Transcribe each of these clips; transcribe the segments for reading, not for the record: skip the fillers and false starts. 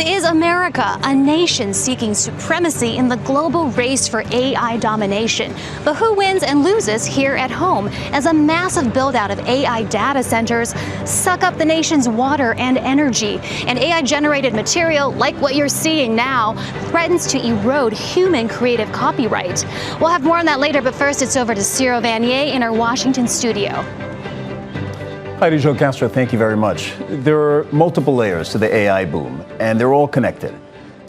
This is America, a nation seeking supremacy in the global race for AI domination. But who wins and loses here at home as a massive build-out of AI data centers suck up the nation's water and energy? And AI-generated material, like what you're seeing now, threatens to erode human creative copyright. We'll have more on that later, but first it's over to Cyril Venier in our Washington studio. Heidi Jo Castro, thank you very much. There are multiple layers to the AI boom, and they're all connected.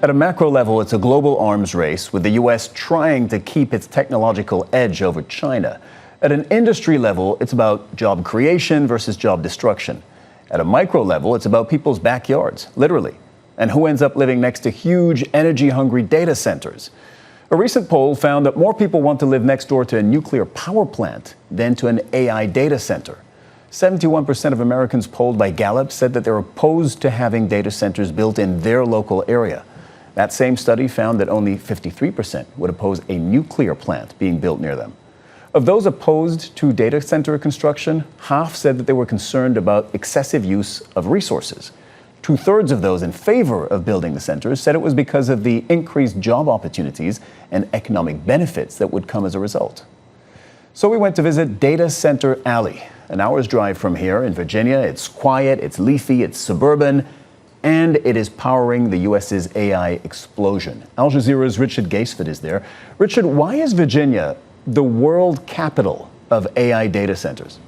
At a macro level, it's a global arms race, with the U.S. trying to keep its technological edge over China. At an industry level, it's about job creation versus job destruction. At a micro level, it's about people's backyards, literally, and who ends up living next to huge, energy-hungry data centers. A recent poll found that more people want to live next door to a nuclear power plant than to an AI data center. 71% of Americans polled by Gallup said that they're opposed to having data centers built in their local area. That same study found that only 53% would oppose a nuclear plant being built near them. Of those opposed to data center construction, half said that they were concerned about excessive use of resources. 2/3 of those in favor of building the centers said it was because of the increased job opportunities and economic benefits that would come as a result. So we went to visit Data Center Alley, an hour's drive from here in Virginia. It's quiet, it's leafy, it's suburban, and it is powering the U.S.'s AI explosion. Al Jazeera's Richard Gaisford is there. Richard, why is Virginia the world capital of AI data centers?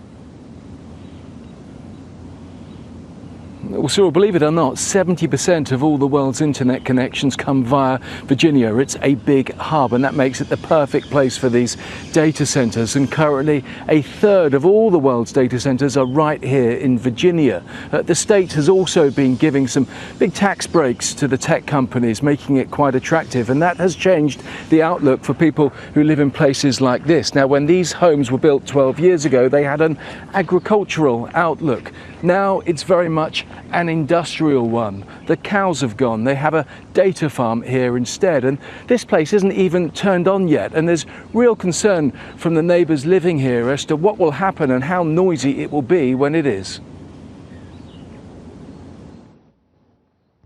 Well, Cyril, believe it or not, 70% of all the world's internet connections come via Virginia. It's a big hub, and that makes it the perfect place for these data centers. And currently, 1/3 of all the world's data centers are right here in Virginia. The state has also been giving some big tax breaks to the tech companies, making it quite attractive. And that has changed the outlook for people who live in places like this. Now, when these homes were built 12 years ago, they had an agricultural outlook. Now it's very much an industrial one. The cows have gone. They have a data farm here instead. And this place isn't even turned on yet. And there's real concern from the neighbors living here as to what will happen and how noisy it will be when it is.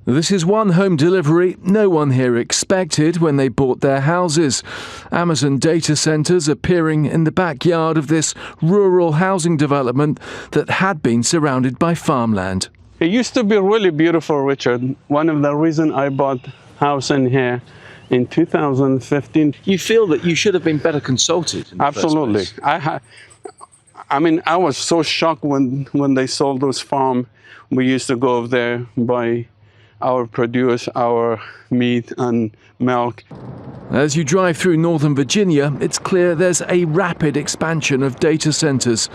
This is one home delivery no one here expected when they bought their houses. Amazon data centers appearing in the backyard of this rural housing development that had been surrounded by farmland. It used to be really beautiful, Richard. One of the reasons I bought house in here in 2015. You feel that you should have been better consulted? Absolutely. I mean, I was so shocked when they sold those farms. We used to go over there, buy our produce, our meat and milk. As you drive through northern Virginia, it's clear there's a rapid expansion of data centers.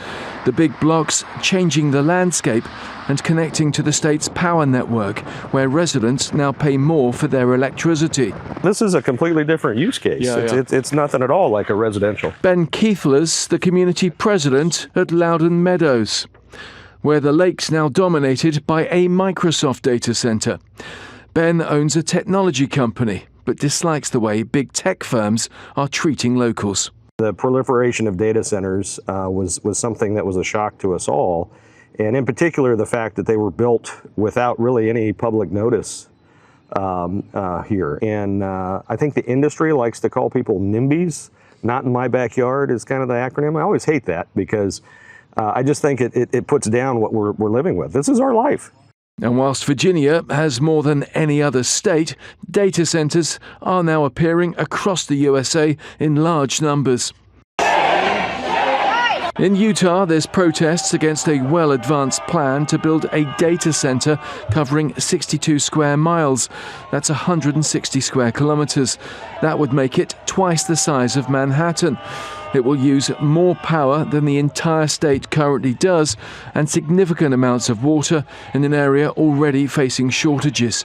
The big blocks changing the landscape and connecting to the state's power network, where residents now pay more for their electricity. This is a completely different use case. It's nothing at all like a residential. Ben Keithler's the community president at Loudon Meadows, where the lake's now dominated by a Microsoft data center. Ben owns a technology company, but dislikes the way big tech firms are treating locals. The proliferation of data centers was something that was a shock to us all, and in particular the fact that they were built without really any public notice here. And I think the industry likes to call people NIMBYs. Not in my backyard is kind of the acronym. I always hate that because I just think it puts down what we're living with. This is our life. And whilst Virginia has more than any other state, data centers are now appearing across the USA in large numbers. In Utah, there's protests against a well-advanced plan to build a data center covering 62 square miles. That's 160 square kilometers. That would make it twice the size of Manhattan. It will use more power than the entire state currently does, and significant amounts of water in an area already facing shortages.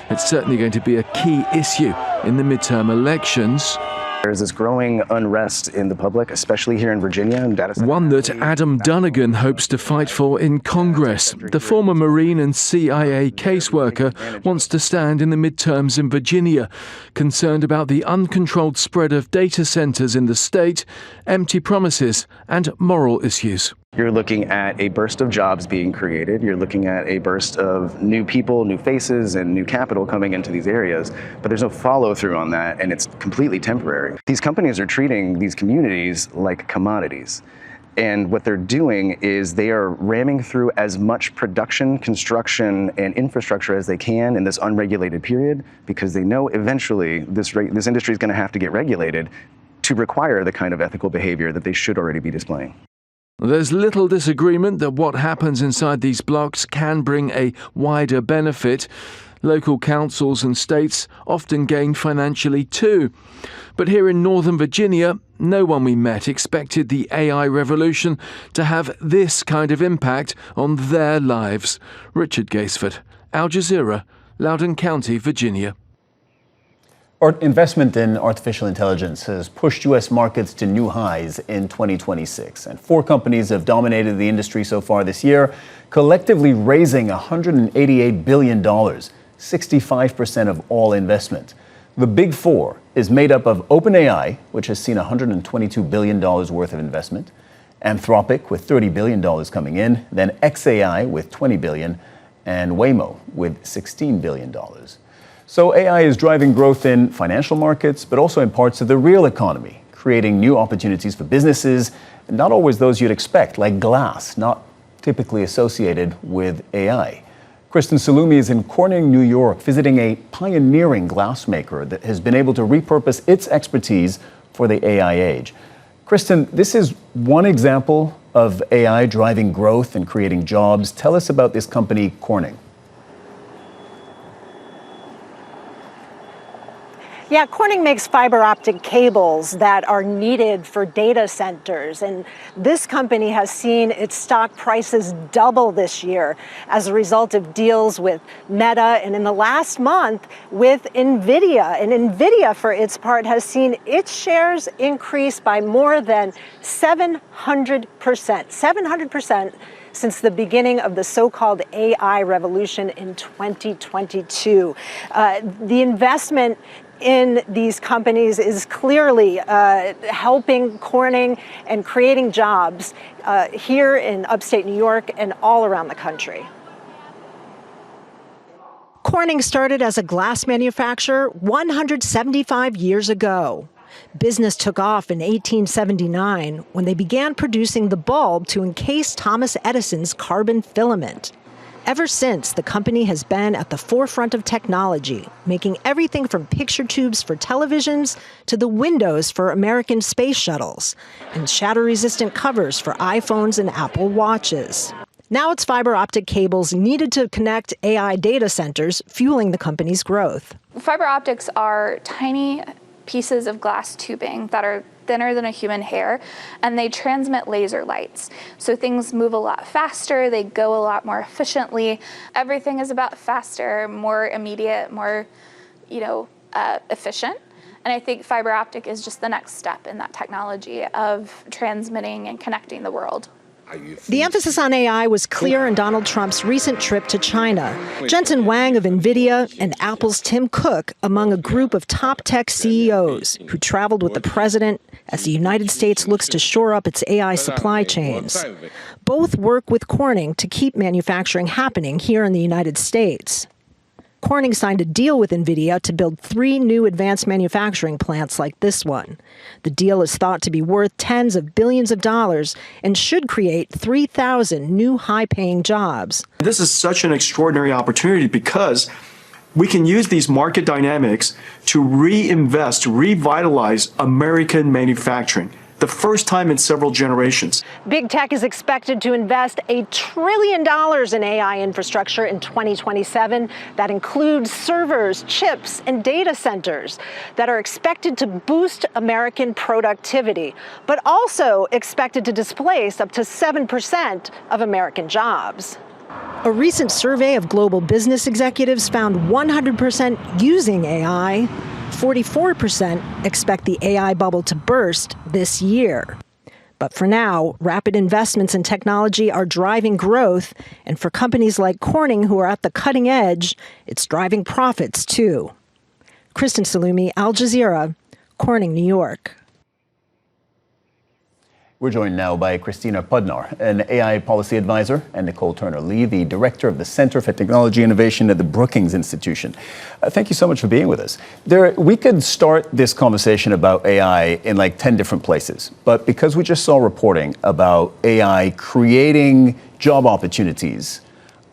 It's certainly going to be a key issue in the midterm elections. There's this growing unrest in the public, especially here in Virginia. One that Adam Dunnigan hopes to fight for in Congress. The former Marine and CIA caseworker wants to stand in the midterms in Virginia, concerned about the uncontrolled spread of data centers in the state, empty promises, and moral issues. You're looking at a burst of jobs being created. You're looking at a burst of new people, new faces, and new capital coming into these areas. But there's no follow through on that, and it's completely temporary. These companies are treating these communities like commodities. And what they're doing is they are ramming through as much production, construction, and infrastructure as they can in this unregulated period, because they know eventually this industry is going to have to get regulated to require the kind of ethical behavior that they should already be displaying. There's little disagreement that what happens inside these blocks can bring a wider benefit. Local councils and states often gain financially too. But here in Northern Virginia, no one we met expected the AI revolution to have this kind of impact on their lives. Richard Gaisford, Al Jazeera, Loudoun County, Virginia. Investment in artificial intelligence has pushed U.S. markets to new highs in 2026. And 4 companies have dominated the industry so far this year, collectively raising $188 billion, 65% of all investment. The Big Four is made up of OpenAI, which has seen $122 billion worth of investment, Anthropic with $30 billion coming in, then xAI with $20 billion, and Waymo with $16 billion. So AI is driving growth in financial markets, but also in parts of the real economy, creating new opportunities for businesses, and not always those you'd expect, like glass, not typically associated with AI. Kristen Salumi is in Corning, New York, visiting a pioneering glassmaker that has been able to repurpose its expertise for the AI age. Kristen, this is one example of AI driving growth and creating jobs. Tell us about this company, Corning. Yeah, Corning makes fiber optic cables that are needed for data centers. And this company has seen its stock prices double this year as a result of deals with Meta and in the last month with Nvidia. And Nvidia, for its part, has seen its shares increase by more than 700%. 700%. Since the beginning of the so-called AI revolution in 2022. The investment in these companies is clearly helping Corning and creating jobs here in upstate New York and all around the country. Corning started as a glass manufacturer 175 years ago. Business took off in 1879 when they began producing the bulb to encase Thomas Edison's carbon filament. Ever since, the company has been at the forefront of technology, making everything from picture tubes for televisions to the windows for American space shuttles, and shatter-resistant covers for iPhones and Apple Watches. Now it's fiber optic cables needed to connect AI data centers, fueling the company's growth. Fiber optics are tiny pieces of glass tubing that are thinner than a human hair, and they transmit laser lights. So things move a lot faster, they go a lot more efficiently. Everything is about faster, more immediate, more, efficient. And I think fiber optic is just the next step in that technology of transmitting and connecting the world. The emphasis on AI was clear in Donald Trump's recent trip to China. Jensen Huang of Nvidia and Apple's Tim Cook among a group of top tech CEOs who traveled with the president as the United States looks to shore up its AI supply chains. Both work with Corning to keep manufacturing happening here in the United States. Corning signed a deal with Nvidia to build 3 new advanced manufacturing plants like this one. The deal is thought to be worth tens of billions of dollars and should create 3,000 new high-paying jobs. This is such an extraordinary opportunity because we can use these market dynamics to reinvest, revitalize American manufacturing. The first time in several generations. Big tech is expected to invest $1 trillion in AI infrastructure in 2027. That includes servers, chips, and data centers that are expected to boost American productivity, but also expected to displace up to 7% of American jobs. A recent survey of global business executives found 100% using AI. 44% expect the AI bubble to burst this year. But for now, rapid investments in technology are driving growth, and for companies like Corning who are at the cutting edge, it's driving profits too. Kristen Salumi, Al Jazeera, Corning, New York. We're joined now by Christina Podnar, an AI policy advisor, and Nicol Turner-Lee, the director of the Center for Technology Innovation at the Brookings Institution. Thank you so much for being with us. We could start this conversation about AI in like 10 different places, but because we just saw reporting about AI creating job opportunities,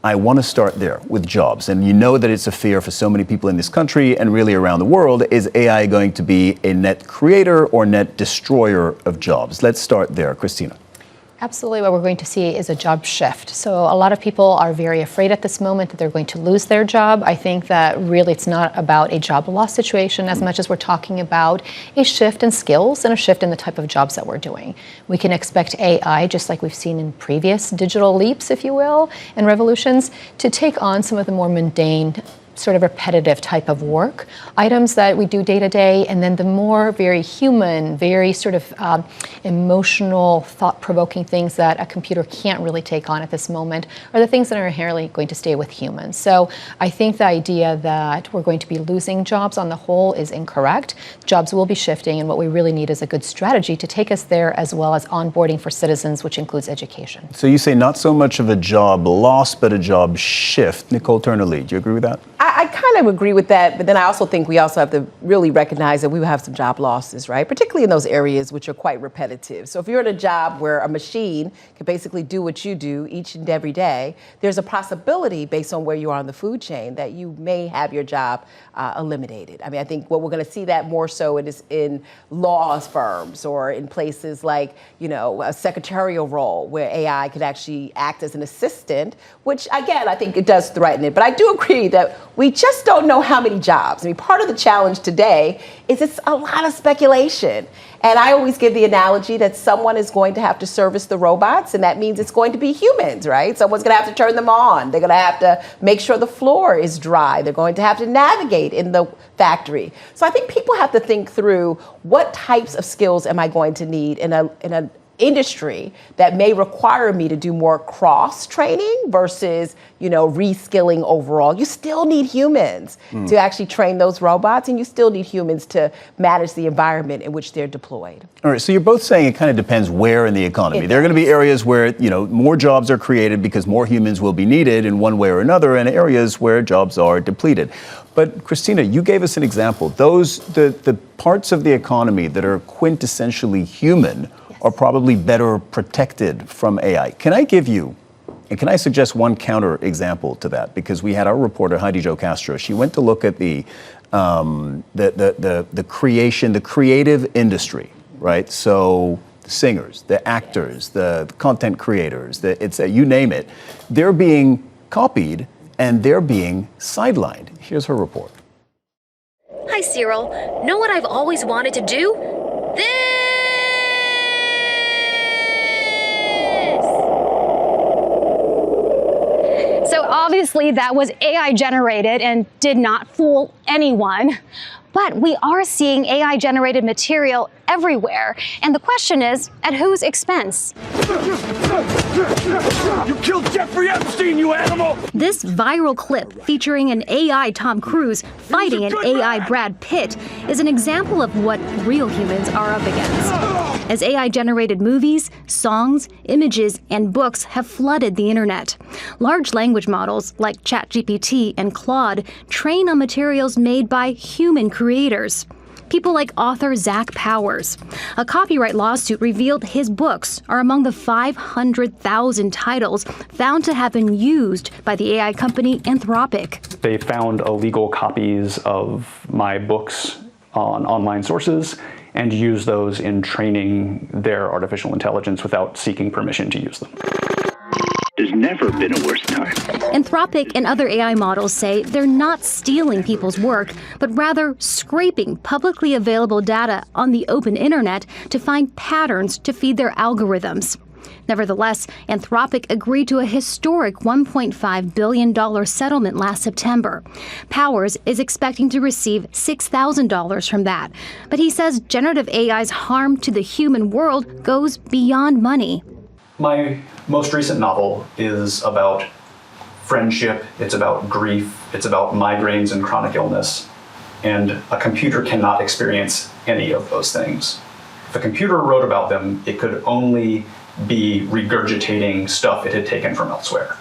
I want to start there with jobs. And you know that it's a fear for so many people in this country and really around the world. Is AI going to be a net creator or net destroyer of jobs? Let's start there. Christina. Absolutely. What we're going to see is a job shift. So a lot of people are very afraid at this moment that they're going to lose their job. I think that really it's not about a job loss situation as much as we're talking about a shift in skills and a shift in the type of jobs that we're doing. We can expect AI, just like we've seen in previous digital leaps, if you will, and revolutions, to take on some of the more mundane, sort of repetitive type of work, items that we do day to day, and then the more very human, very sort of emotional, thought-provoking things that a computer can't really take on at this moment are the things that are inherently going to stay with humans. So I think the idea that we're going to be losing jobs on the whole is incorrect. Jobs will be shifting, and what we really need is a good strategy to take us there, as well as onboarding for citizens, which includes education. So you say not so much of a job loss, but a job shift. Nicol Turner-Lee, do you agree with that? I kind of agree with that, but then I also think we also have to really recognize that we will have some job losses, right? Particularly in those areas which are quite repetitive. So if you're in a job where a machine can basically do what you do each and every day, there's a possibility based on where you are on the food chain that you may have your job eliminated. I mean, I think what we're going to see that more so is in law firms or in places like, you know, a secretarial role where AI could actually act as an assistant, which again, I think it does threaten it. But I do agree that we just don't know how many jobs. I mean, part of the challenge today is it's a lot of speculation. And I always give the analogy that someone is going to have to service the robots, and that means it's going to be humans, right? Someone's going to have to turn them on. They're going to have to make sure the floor is dry. They're going to have to navigate in the factory. So I think people have to think through what types of skills am I going to need in an industry that may require me to do more cross training versus, you know, reskilling overall. You still need humans to actually train those robots, and you still need humans to manage the environment in which they're deployed. All right, so you're both saying it kind of depends where in the economy. There are going to be areas where, you know, more jobs are created because more humans will be needed in one way or another, and areas where jobs are depleted. But Christina, you gave us an example. The parts of the economy that are quintessentially human are probably better protected from AI. Can I give you, and can I suggest one counter example to that? Because we had our reporter, Heidi Jo Castro. She went to look at the creative industry, right? So the singers, the actors, the content creators, you name it. They're being copied and they're being sidelined. Here's her report. Hi, Cyril. Know what I've always wanted to do? So obviously that was AI generated and did not fool anyone. But we are seeing AI generated material everywhere. And the question is, at whose expense? You killed Jeffrey Epstein, you animal! This viral clip featuring an AI Tom Cruise fighting an AI Brad Pitt is an example of what real humans are up against. As AI-generated movies, songs, images, and books have flooded the internet. Large language models like ChatGPT and Claude train on materials made by human creators. People like author Zach Powers. A copyright lawsuit revealed his books are among the 500,000 titles found to have been used by the AI company Anthropic. They found illegal copies of my books on online sources and used those in training their artificial intelligence without seeking permission to use them. There's never been a worse time. Anthropic and other AI models say they're not stealing people's work, but rather scraping publicly available data on the open internet to find patterns to feed their algorithms. Nevertheless, Anthropic agreed to a historic $1.5 billion settlement last September. Powers is expecting to receive $6,000 from that, but he says generative AI's harm to the human world goes beyond money. My most recent novel is about friendship, it's about grief, it's about migraines and chronic illness, and a computer cannot experience any of those things. If a computer wrote about them, it could only be regurgitating stuff it had taken from elsewhere.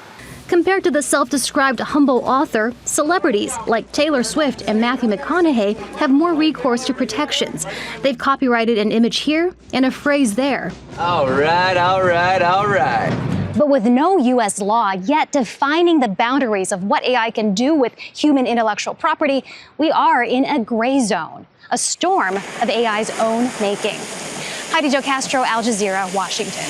Compared to the self-described humble author, celebrities like Taylor Swift and Matthew McConaughey have more recourse to protections. They've copyrighted an image here and a phrase there. All right, all right, all right. But with no U.S. law yet defining the boundaries of what AI can do with human intellectual property, we are in a gray zone, a storm of AI's own making. Heidi Jo Castro, Al Jazeera, Washington.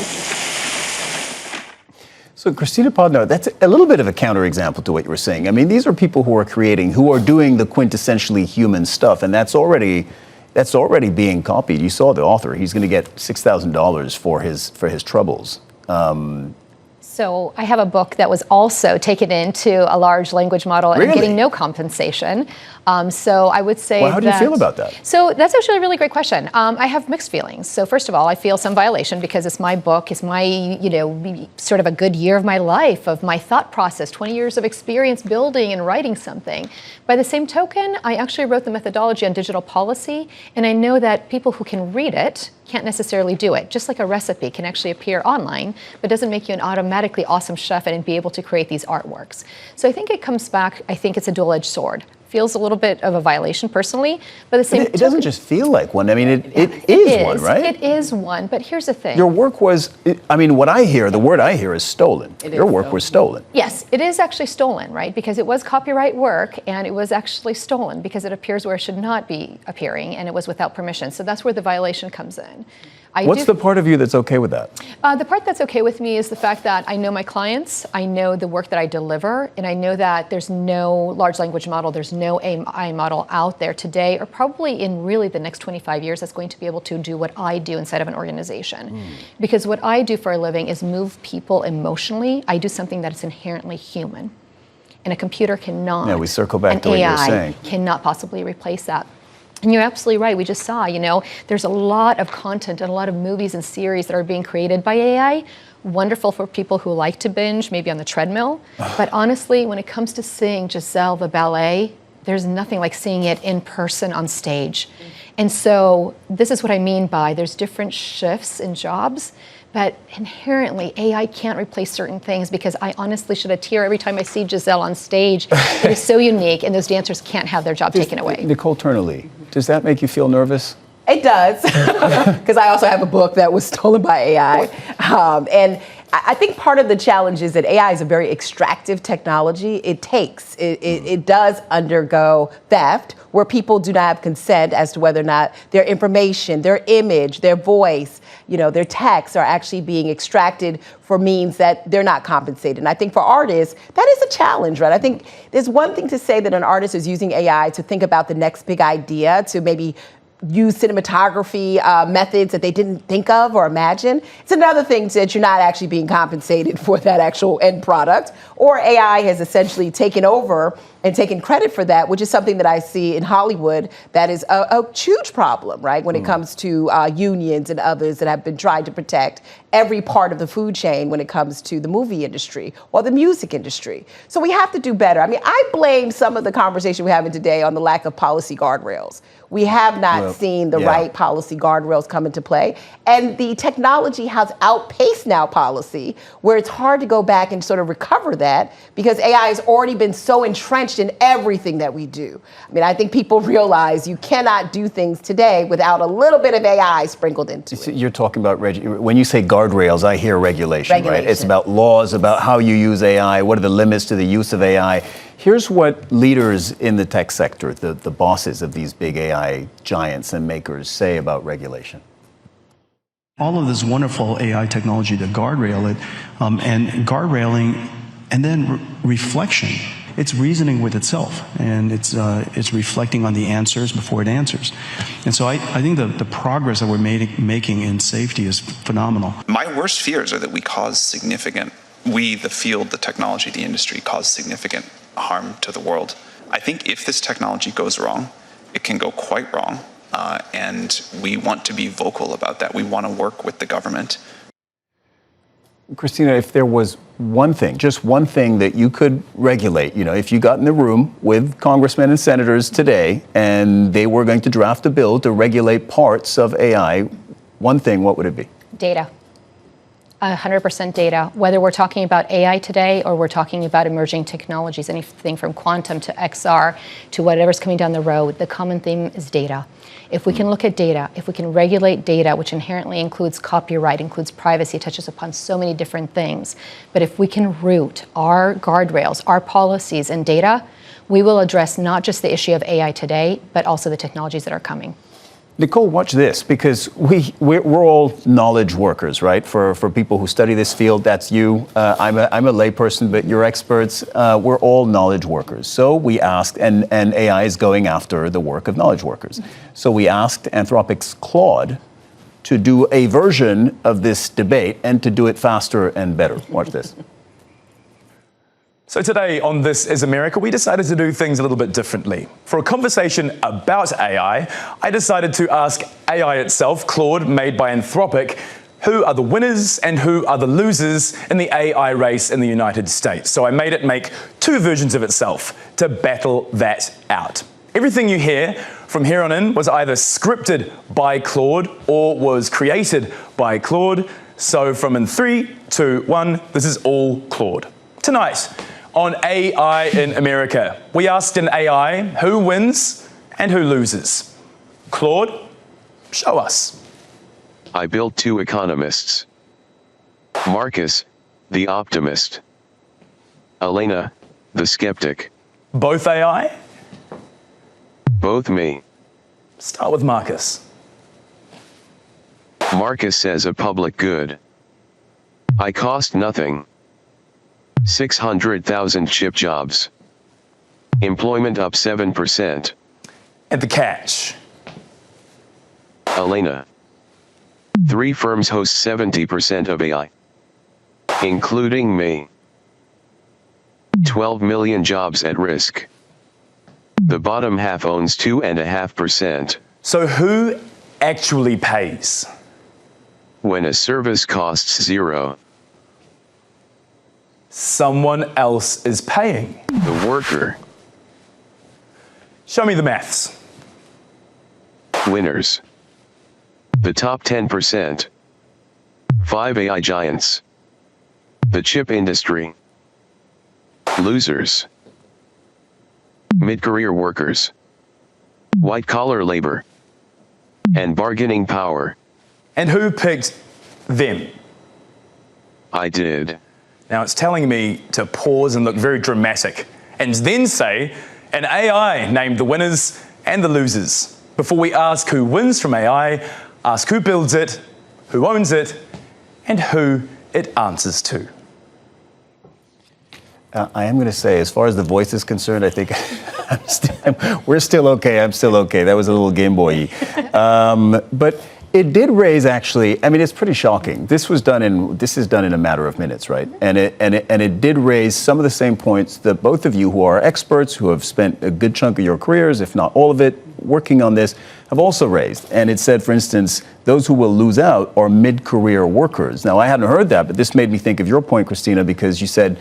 So, Christina Podnar, that's a little bit of a counterexample to what you were saying. I mean, these are people who are creating, who are doing the quintessentially human stuff, and that's already being copied. You saw the author; he's going to get $6,000 for his troubles. So I have a book that was also taken into a large language model and Really? getting no compensation. So I would say Well, how do you feel about that? So that's actually a really great question. I have mixed feelings. So first of all, I feel some violation because it's my book, it's my, sort of a good year of my life, of my thought process, 20 years of experience building and writing something. By the same token, I actually wrote the methodology on digital policy, and I know that people who can read it can't necessarily do it. Just like a recipe can actually appear online, but doesn't make you an automatically awesome chef and be able to create these artworks. So I think it comes back, I think it's a dual-edged sword. Feels a little bit of a violation personally, but the same It doesn't just feel like one. I mean, it is one, right? It is one, but here's the thing. Your work was, I mean, what I hear, the word I hear is stolen. Your work was stolen. Yes, it is actually stolen, right? Because it was copyright work and it was actually stolen because it appears where it should not be appearing and it was without permission. So that's where the violation comes in. What's the part of you that's okay with that? The part that's okay with me is the fact that I know my clients, I know the work that I deliver, and I know that there's no large language model, there's no AI model out there today, or probably in really the next 25 years that's going to be able to do what I do inside of an organization. Because what I do for a living is move people emotionally. I do something that is inherently human. And a computer cannot. Yeah, we circle back to what you were saying. Cannot possibly replace that. And you're absolutely right. We just saw, there's a lot of content and a lot of movies and series that are being created by AI. Wonderful for people who like to binge, maybe on the treadmill. But honestly, when it comes to seeing Giselle, the ballet, there's nothing like seeing it in person on stage. And so this is what I mean by there's different shifts in jobs. But inherently, AI can't replace certain things because I honestly shed a tear every time I see Giselle on stage. It is so unique, and those dancers can't have their job taken away. Nicole Turnerly, does that make you feel nervous? It does, because I also have a book that was stolen by AI. And I think part of the challenge is that AI is a very extractive technology. It does undergo theft, where people do not have consent as to whether or not their information, their image, their voice, their texts are actually being extracted for means that they're not compensated. And I think for artists, that is a challenge, right? I think there's one thing to say that an artist is using AI to think about the next big idea, to maybe use cinematography methods that they didn't think of or imagine. It's another thing that you're not actually being compensated for that actual end product, or AI has essentially taken over and taken credit for that, which is something that I see in Hollywood that is a huge problem, right? When it comes to unions and others that have been trying to protect every part of the food chain when it comes to the movie industry or the music industry. So we have to do better. I mean, I blame some of the conversation we're having today on the lack of policy guardrails. We have not seen the right policy guardrails come into play. And the technology has outpaced now policy, where it's hard to go back and sort of recover that because AI has already been so entrenched in everything that we do. I mean, I think people realize you cannot do things today without a little bit of AI sprinkled into it. You're talking about, when you say guardrails, I hear regulation, right? It's about laws, about how you use AI, what are the limits to the use of AI. Here's what leaders in the tech sector, the bosses of these big AI giants and makers, say about regulation. All of this wonderful AI technology to guardrail it, and guardrailing, and then reflection. It's reasoning with itself, and it's reflecting on the answers before it answers. And so I think the progress that we're making in safety is phenomenal. My worst fears are that we, the field, the technology, the industry, cause significant harm to the world. I think if this technology goes wrong, it can go quite wrong, and we want to be vocal about that. We want to work with the government. Christina, if there was one thing, just one thing that you could regulate, if you got in the room with congressmen and senators today and they were going to draft a bill to regulate parts of AI, one thing, what would it be? Data. 100% data. Whether we're talking about AI today or we're talking about emerging technologies, anything from quantum to XR to whatever's coming down the road, the common theme is data. If we can look at data, if we can regulate data, which inherently includes copyright, includes privacy, touches upon so many different things, but if we can root our guardrails, our policies in data, we will address not just the issue of AI today, but also the technologies that are coming. Nicole, watch this, because we're all knowledge workers, right? For people who study this field, that's you. I'm a layperson, but you're experts. We're all knowledge workers. So we asked, and AI is going after the work of knowledge workers. So we asked Anthropic's Claude to do a version of this debate and to do it faster and better. Watch this. So today on This Is America, we decided to do things a little bit differently. For a conversation about AI, I decided to ask AI itself, Claude, made by Anthropic, who are the winners and who are the losers in the AI race in the United States. So I made it make two versions of itself to battle that out. Everything you hear from here on in was either scripted by Claude or was created by Claude. So from in 3, 2, 1, this is all Claude. Tonight, on AI in America, we asked an AI who wins and who loses. Claude, show us. I built two economists. Marcus, the optimist. Elena, the skeptic. Both AI? Both me. Start with Marcus. Marcus says a public good. I cost nothing. 600,000 chip jobs. Employment up 7%. And the catch. Elena. 3 firms host 70% of AI. Including me. 12 million jobs at risk. The bottom half owns 2.5%. So who actually pays? When a service costs 0. Someone else is paying. The worker. Show me the maths. Winners. The top 10%. 5 AI giants. The chip industry. Losers. Mid-career workers. White-collar labor. And bargaining power. And who picked them? I did. Now it's telling me to pause and look very dramatic, and then say, an AI named the winners and the losers. Before we ask who wins from AI, ask who builds it, who owns it, and who it answers to. I am going to say, as far as the voice is concerned, I think we're still okay. I'm still okay. That was a little Game Boy-y. But it did raise, actually, I mean, it's pretty shocking. This is done in a matter of minutes, right? And it did raise some of the same points that both of you, who are experts, who have spent a good chunk of your careers, if not all of it, working on this, have also raised. And it said, for instance, those who will lose out are mid-career workers. Now, I hadn't heard that, but this made me think of your point, Christina, because you said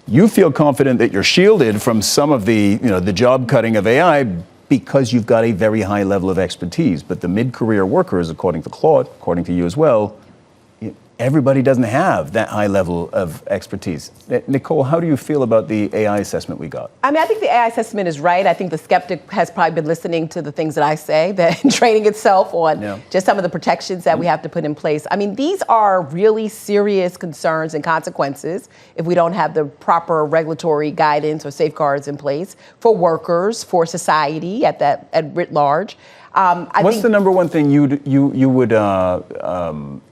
you feel confident that you're shielded from some of the, the job cutting of AI because you've got a very high level of expertise. But the mid-career workers, according to Claude, according to you as well, everybody doesn't have that high level of expertise. Nicole, how do you feel about the AI assessment we got? I mean, I think the AI assessment is right. I think the skeptic has probably been listening to the things that I say, that training itself on just some of the protections that we have to put in place. I mean, these are really serious concerns and consequences if we don't have the proper regulatory guidance or safeguards in place for workers, for society at writ large. What's the number one thing you would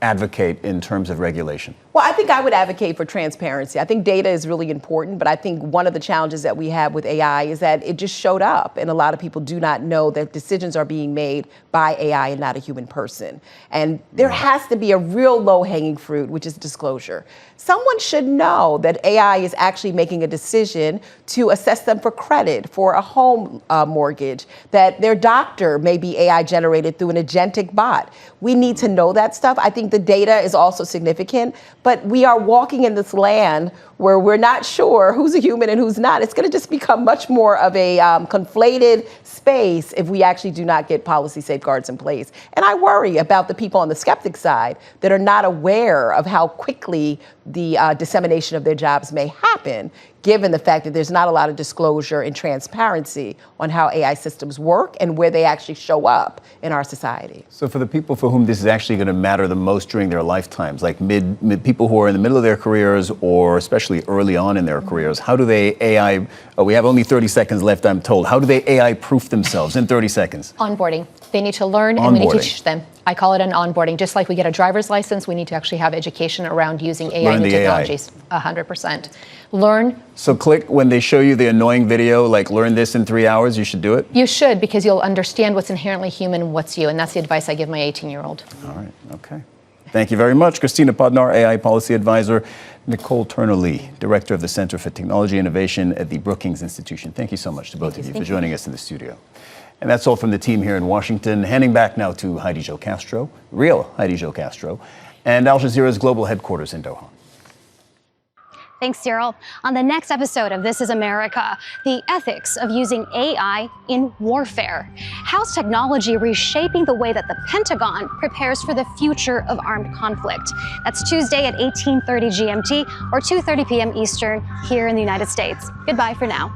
advocate in terms of regulation? Well, I think I would advocate for transparency. I think data is really important, but I think one of the challenges that we have with AI is that it just showed up, and a lot of people do not know that decisions are being made by AI and not a human person. And there has to be a real low-hanging fruit, which is disclosure. Someone should know that AI is actually making a decision to assess them for credit, for a home mortgage, that their doctor may be be AI generated through an agentic bot. We need to know that stuff. I think the data is also significant, but we are walking in this land where we're not sure who's a human and who's not. It's going to just become much more of a conflated space if we actually do not get policy safeguards in place. And I worry about the people on the skeptic side that are not aware of how quickly the dissemination of their jobs may happen, given the fact that there's not a lot of disclosure and transparency on how AI systems work and where they actually show up in our society. So for the people for whom this is actually going to matter the most during their lifetimes, like mid people who are in the middle of their careers or especially early on in their careers, how do they AI, we have only 30 seconds left, I'm told, how do they AI proof themselves in 30 seconds? Onboarding. They need to learn and we need to teach them. I call it an onboarding. Just like we get a driver's license, we need to actually have education around using AI new technologies. 100%. Learn. So click when they show you the annoying video, like learn this in 3 hours, you should do it? You should, because you'll understand what's inherently human and what's you. And that's the advice I give my 18-year-old. All right, okay. Thank you very much. Christina Podnar, AI Policy Advisor. Nicol Turner-Lee, Director of the Center for Technology Innovation at the Brookings Institution. Thank you so much to both of you for joining us in the studio. And that's all from the team here in Washington. Handing back now to Heidi Jo Castro, real Heidi Jo Castro, and Al Jazeera's global headquarters in Doha. Thanks, Cyril. On the next episode of This is America, the ethics of using AI in warfare. How's technology reshaping the way that the Pentagon prepares for the future of armed conflict? That's Tuesday at 18:30 GMT or 2:30 p.m. Eastern here in the United States. Goodbye for now.